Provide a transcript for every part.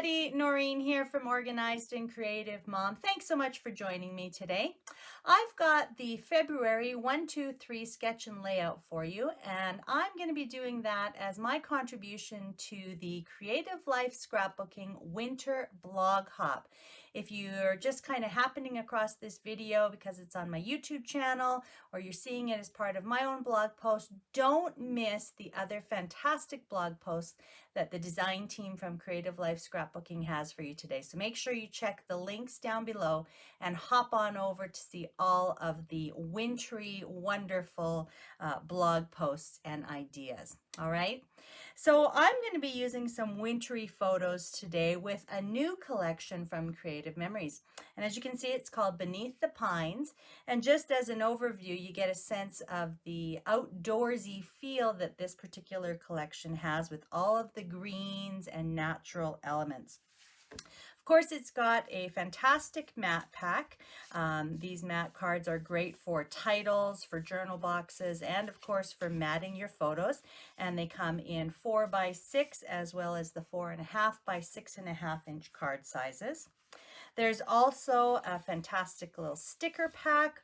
everybody, Noreen here from Organized and Creative Mom. Thanks so much for joining me today. I've got the February 1, 2, 3 sketch and layout for you, and I'm going to be doing that as my contribution to the Creative Life Scrapbooking Winter Blog Hop. If you're just kind of happening across this video because it's on my YouTube channel or you're seeing it as part of my own blog post, don't miss the other fantastic blog posts that the design team from Creative Life Scrapbooking has for you today. So make sure you check the links down below and hop on over to see all of the wintry, wonderful blog posts and ideas. All right, so I'm going to be using some wintry photos today with a new collection from Creative Memories. And as you can see, it's called Beneath the Pines. And just as an overview, you get a sense of the outdoorsy feel that this particular collection has with all of the greens and natural elements. Of course, it's got a fantastic mat pack. These mat cards are great for titles, for journal boxes, and of course for matting your photos. And they come in 4 by 6 as well as the 4.5 by 6.5 inch card sizes. There's also a fantastic little sticker pack,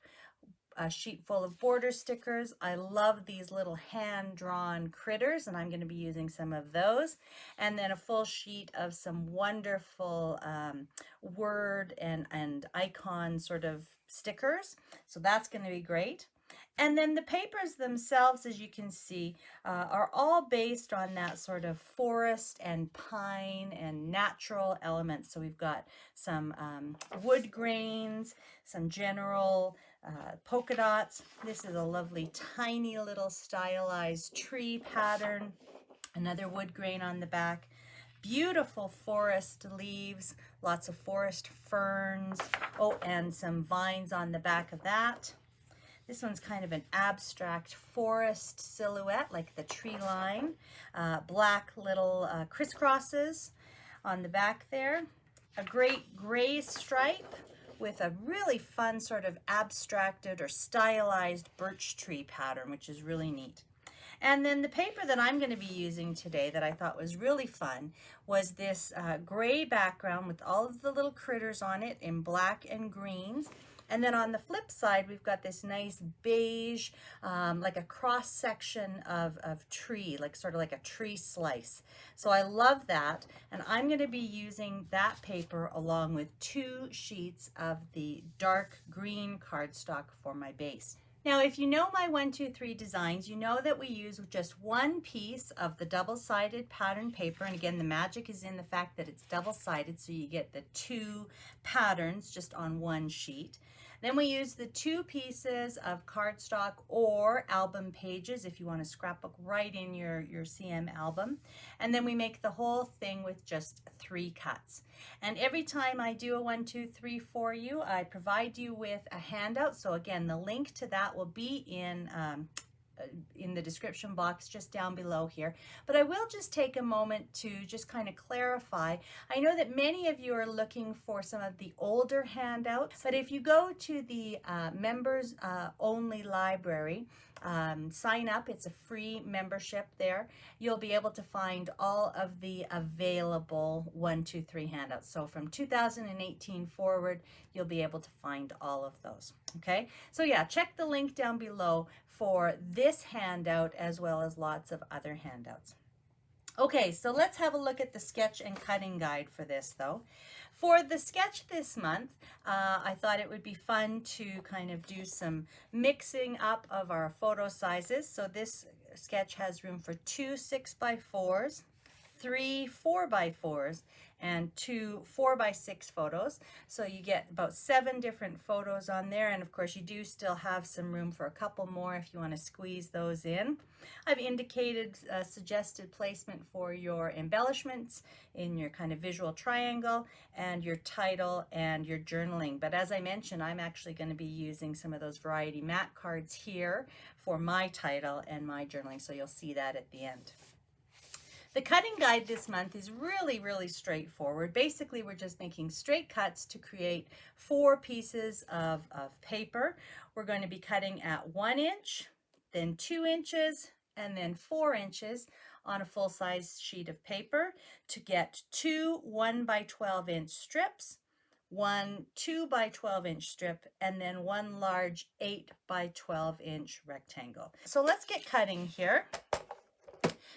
a sheet full of border stickers. I love these little hand-drawn critters, and I'm going to be using some of those. And then a full sheet of some wonderful word and icon sort of stickers. So that's going to be great. And then the papers themselves, as you can see, are all based on that sort of forest and pine and natural elements. So we've got some wood grains, some general polka dots. This is a lovely tiny little stylized tree pattern, another wood grain on the back. Beautiful forest leaves, lots of forest ferns. Oh, and some vines on the back of that. This one's kind of an abstract forest silhouette, like the tree line. Black little crisscrosses on the back there. A great gray stripe with a really fun sort of abstracted or stylized birch tree pattern, which is really neat. And then the paper that I'm going to be using today that I thought was really fun was this gray background with all of the little critters on it in black and greens. And then on the flip side, we've got this nice beige, like a cross section of tree, like sort of like a tree slice. So I love that. And I'm going to be using that paper along with 2 sheets of the dark green cardstock for my base. Now, if you know my 1, 2, 3 designs, you know that we use just one piece of the double-sided pattern paper. And again, the magic is in the fact that it's double-sided, so you get the 2 patterns just on one sheet. Then we use the 2 pieces of cardstock or album pages if you want to scrapbook right in your CM album. And then we make the whole thing with just 3 cuts. And every time I do a 1, 2, 3 for you, I provide you with a handout. So again, the link to that will be in the description box just down below here. But I will just take a moment to just kind of clarify. I know that many of you are looking for some of the older handouts, but if you go to the members only library, sign up. It's a free membership there. You'll be able to find all of the available 1, 2, 3 handouts. So from 2018 forward, you'll be able to find all of those. Okay, so yeah, check the link down below for this handout as well as lots of other handouts. Okay, so let's have a look at the sketch and cutting guide for this though. For the sketch this month, I thought it would be fun to kind of do some mixing up of our photo sizes. So this sketch has room for 2 6 by 4s, 3 4 by 4s, and 2 4 by 6 photos. So you get about 7 different photos on there, and of course you do still have some room for a couple more if you want to squeeze those in. I've indicated a suggested placement for your embellishments in your kind of visual triangle and your title and your journaling. But as I mentioned, I'm actually going to be using some of those variety mat cards here for my title and my journaling, so you'll see that at the end. The cutting guide this month is really straightforward. Basically, we're just making straight cuts to create 4 pieces of paper. We're going to be cutting at 1 inch, then 2 inches, and then 4 inches on a full-size sheet of paper to get two 1 by 12 inch strips, one 2 by 12 inch strip, and then one large 8 by 12 inch rectangle. So let's get cutting here.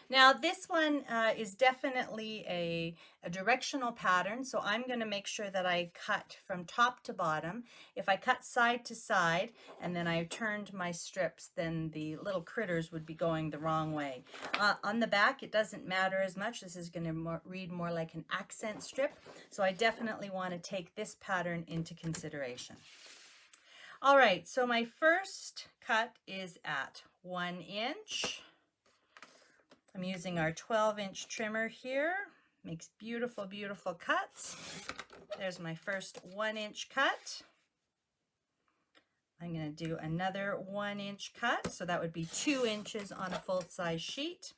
Now this one is definitely a directional pattern, so I'm going to make sure that I cut from top to bottom. If I cut side to side and then I turned my strips, then the little critters would be going the wrong way. On the back, it doesn't matter as much. This is going to read more like an accent strip, so I definitely want to take this pattern into consideration. All right, so my first cut is at 1 inch. I'm using our 12-inch trimmer here. Makes beautiful, beautiful cuts. There's my first 1-inch cut. I'm going to do another 1-inch cut, so that would be 2 inches on a full-size sheet.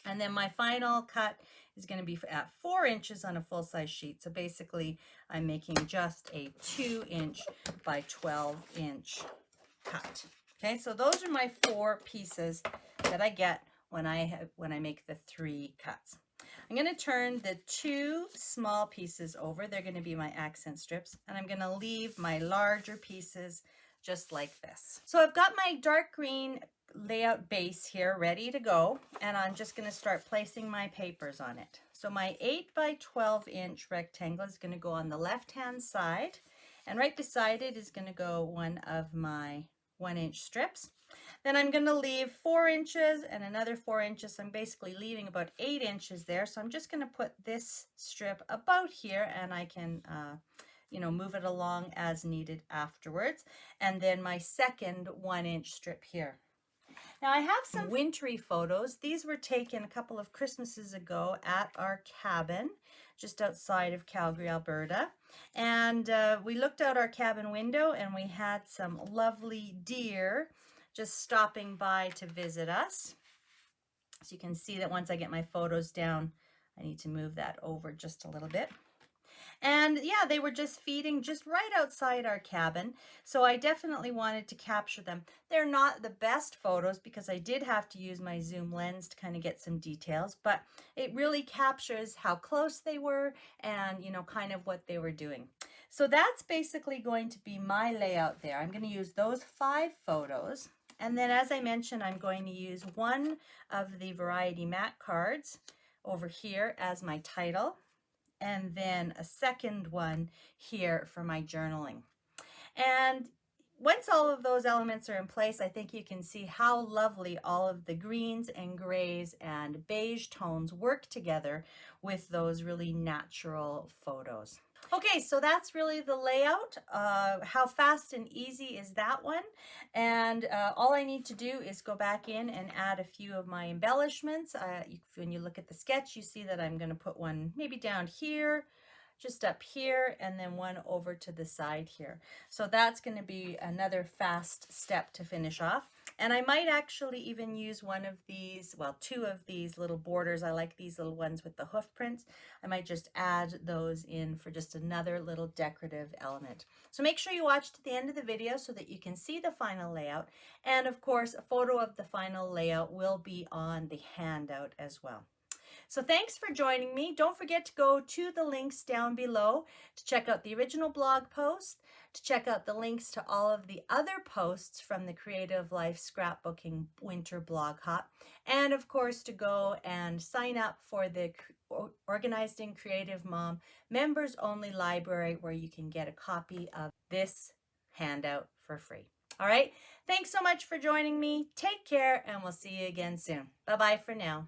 And then my final cut is going to be at 4 inches on a full-size sheet. So basically, I'm making just a 2-inch by 12-inch cut. Okay, so those are my 4 pieces that I get when I make the 3 cuts. I'm going to turn the 2 small pieces over. They're going to be my accent strips, and I'm going to leave my larger pieces just like this. So I've got my dark green layout base here ready to go, and I'm just going to start placing my papers on it. So my 8 by 12 inch rectangle is going to go on the left hand side, and right beside it is going to go one of my 1-inch strips. Then I'm going to leave 4 inches and another 4 inches. I'm basically leaving about 8 inches there. So I'm just going to put this strip about here, and I can, move it along as needed afterwards. And then my second 1-inch strip here. Now I have some wintry photos. These were taken a couple of Christmases ago at our cabin just outside of Calgary, Alberta. And we looked out our cabin window and we had some lovely deer just stopping by to visit us. So you can see that once I get my photos down, I need to move that over just a little bit. And yeah, they were just feeding just right outside our cabin. So I definitely wanted to capture them. They're not the best photos because I did have to use my zoom lens to kind of get some details, but it really captures how close they were and, kind of what they were doing. So that's basically going to be my layout there. I'm going to use those 5 photos. And then as I mentioned, I'm going to use one of the Variety Mat cards over here as my title, and then a second one here for my journaling. And once all of those elements are in place, I think you can see how lovely all of the greens and grays and beige tones work together with those really natural photos. Okay, so that's really the layout. How fast and easy is that one? And all I need to do is go back in and add a few of my embellishments. When you look at the sketch, you see that I'm going to put one maybe down here, just up here, and then one over to the side here. So that's going to be another fast step to finish off. And I might actually even use one of these, well, 2 of these little borders. I like these little ones with the hoof prints. I might just add those in for just another little decorative element. So make sure you watch to the end of the video so that you can see the final layout. And of course, a photo of the final layout will be on the handout as well. So thanks for joining me. Don't forget to go to the links down below to check out the original blog post, to check out the links to all of the other posts from the Creative Life Scrapbooking Winter Blog Hop, and of course to go and sign up for the Organized and Creative Mom Members Only Library, where you can get a copy of this handout for free. All right, thanks so much for joining me. Take care, and we'll see you again soon. Bye-bye for now.